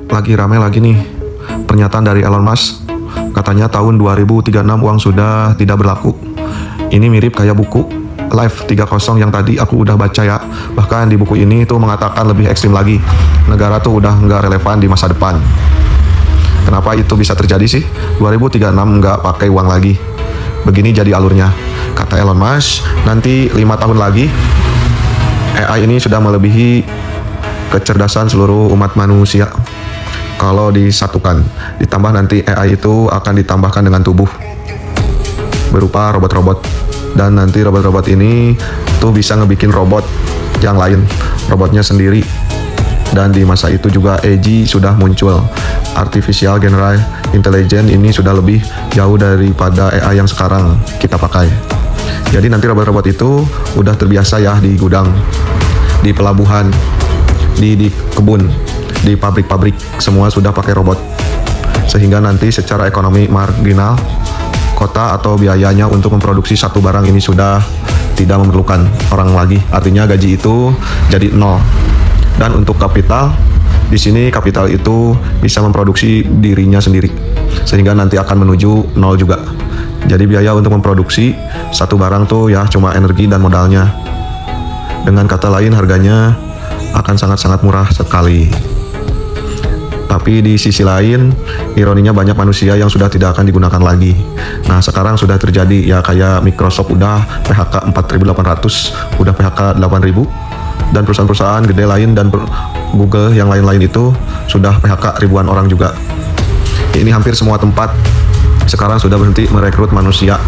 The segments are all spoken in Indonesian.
lagi ramai lagi nih pernyataan dari Elon Musk. Katanya tahun 2036 uang sudah tidak berlaku. Ini mirip kayak buku Life 30 yang tadi aku udah baca ya. Bahkan di buku ini tuh mengatakan lebih ekstrim lagi. Negara tuh udah nggak relevan di masa depan. Kenapa itu bisa terjadi sih? 2036 nggak pakai uang lagi. Begini jadi alurnya. Kata Elon Musk, nanti 5 tahun lagi AI ini sudah melebihi kecerdasan seluruh umat manusia. Kalau disatukan, ditambah nanti AI itu akan ditambahkan dengan tubuh berupa robot-robot. Dan nanti robot-robot ini tuh bisa ngebikin robot yang lain, robotnya sendiri. Dan di masa itu juga AGI sudah muncul. Artificial General Intelligence ini sudah lebih jauh daripada AI yang sekarang kita pakai. Jadi nanti robot-robot itu udah terbiasa ya di gudang, di pelabuhan, di kebun, di pabrik-pabrik, semua sudah pakai robot. Sehingga nanti secara ekonomi marginal, kota atau biayanya untuk memproduksi satu barang ini sudah tidak memerlukan orang lagi. Artinya gaji itu jadi nol. Dan untuk kapital, di sini kapital itu bisa memproduksi dirinya sendiri, sehingga nanti akan menuju nol juga. Jadi biaya untuk memproduksi satu barang tuh ya cuma energi dan modalnya. Dengan kata lain harganya akan sangat-sangat murah sekali. Tapi di sisi lain, ironinya banyak manusia yang sudah tidak akan digunakan lagi. Nah sekarang sudah terjadi ya, kayak Microsoft udah PHK 4.800, udah PHK 8.000. Dan perusahaan-perusahaan gede lain dan Google yang lain-lain itu sudah PHK ribuan orang juga. Ini hampir semua tempat sekarang sudah berhenti merekrut manusia.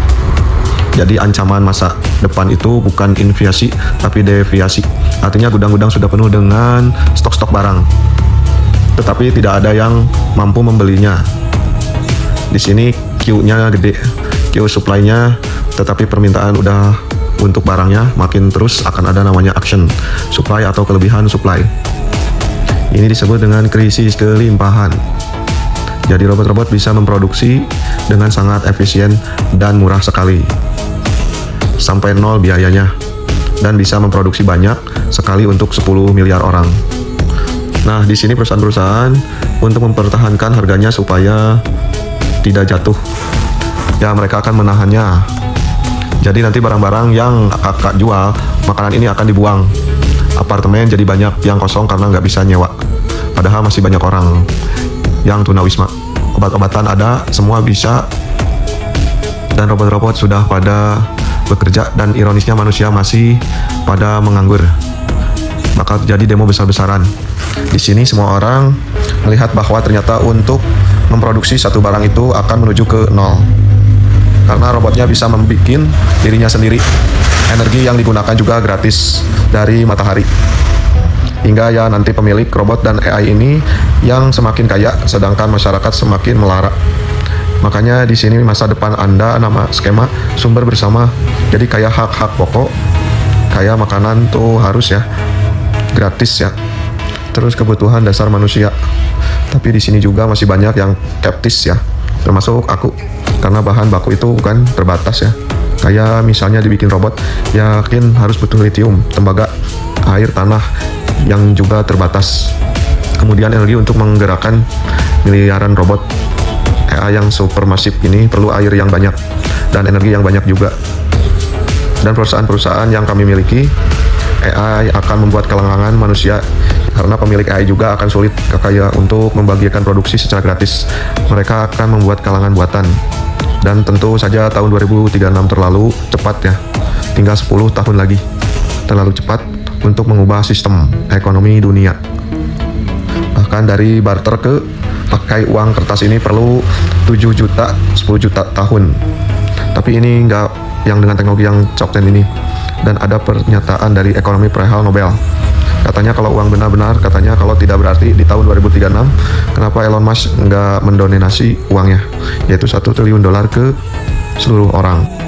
Jadi ancaman masa depan itu bukan inflasi tapi deviasi. Artinya gudang-gudang sudah penuh dengan stok-stok barang, tetapi tidak ada yang mampu membelinya. Di sini queue-nya gede, queue supply-nya, tetapi permintaan udah untuk barangnya makin terus akan ada namanya action supply atau kelebihan supply. Ini disebut dengan krisis kelimpahan. Jadi robot-robot bisa memproduksi dengan sangat efisien dan murah sekali, sampai nol biayanya, dan bisa memproduksi banyak sekali untuk 10 miliar orang. Nah, di sini perusahaan-perusahaan untuk mempertahankan harganya supaya tidak jatuh, ya mereka akan menahannya. Jadi nanti barang-barang yang kakak jual, makanan ini akan dibuang. Apartemen jadi banyak yang kosong karena nggak bisa nyewa. Padahal masih banyak orang yang tunawisma. Obat-obatan ada, semua bisa. Dan robot-robot sudah pada bekerja, dan ironisnya manusia masih pada menganggur. Bakal terjadi demo besar-besaran. Di sini semua orang melihat bahwa ternyata untuk memproduksi satu barang itu akan menuju ke nol. Karena robotnya bisa membuat dirinya sendiri. Energi yang digunakan juga gratis dari matahari. Hingga ya nanti pemilik robot dan AI ini yang semakin kaya, sedangkan masyarakat semakin melarat. Makanya di sini masa depan Anda nama skema sumber bersama. Jadi kayak hak-hak pokok, kayak makanan tuh harus ya gratis ya. Terus kebutuhan dasar manusia. Tapi di sini juga masih banyak yang skeptis ya, termasuk aku. Karena bahan baku itu kan terbatas ya. Kayak misalnya dibikin robot, yakin harus butuh lithium, tembaga, air, tanah yang juga terbatas. Kemudian energi untuk menggerakkan miliaran robot AI yang supermasif ini perlu air yang banyak dan energi yang banyak juga. Dan perusahaan-perusahaan yang kami miliki, AI akan membuat kelangangan manusia karena pemilik AI juga akan sulit kaya untuk membagikan produksi secara gratis. Mereka akan membuat kalangan buatan. Dan tentu saja tahun 2036 terlalu cepat ya, tinggal 10 tahun lagi. Terlalu cepat untuk mengubah sistem ekonomi dunia. Bahkan dari barter ke pakai uang kertas ini perlu 7 juta, 10 juta tahun. Tapi ini enggak yang dengan teknologi yang top 10 ini. Dan ada pernyataan dari ekonomi perihal Nobel. Katanya kalau uang benar-benar, katanya kalau tidak berarti di tahun 2036, kenapa Elon Musk nggak mendonasi uangnya, yaitu $1 triliun ke seluruh orang.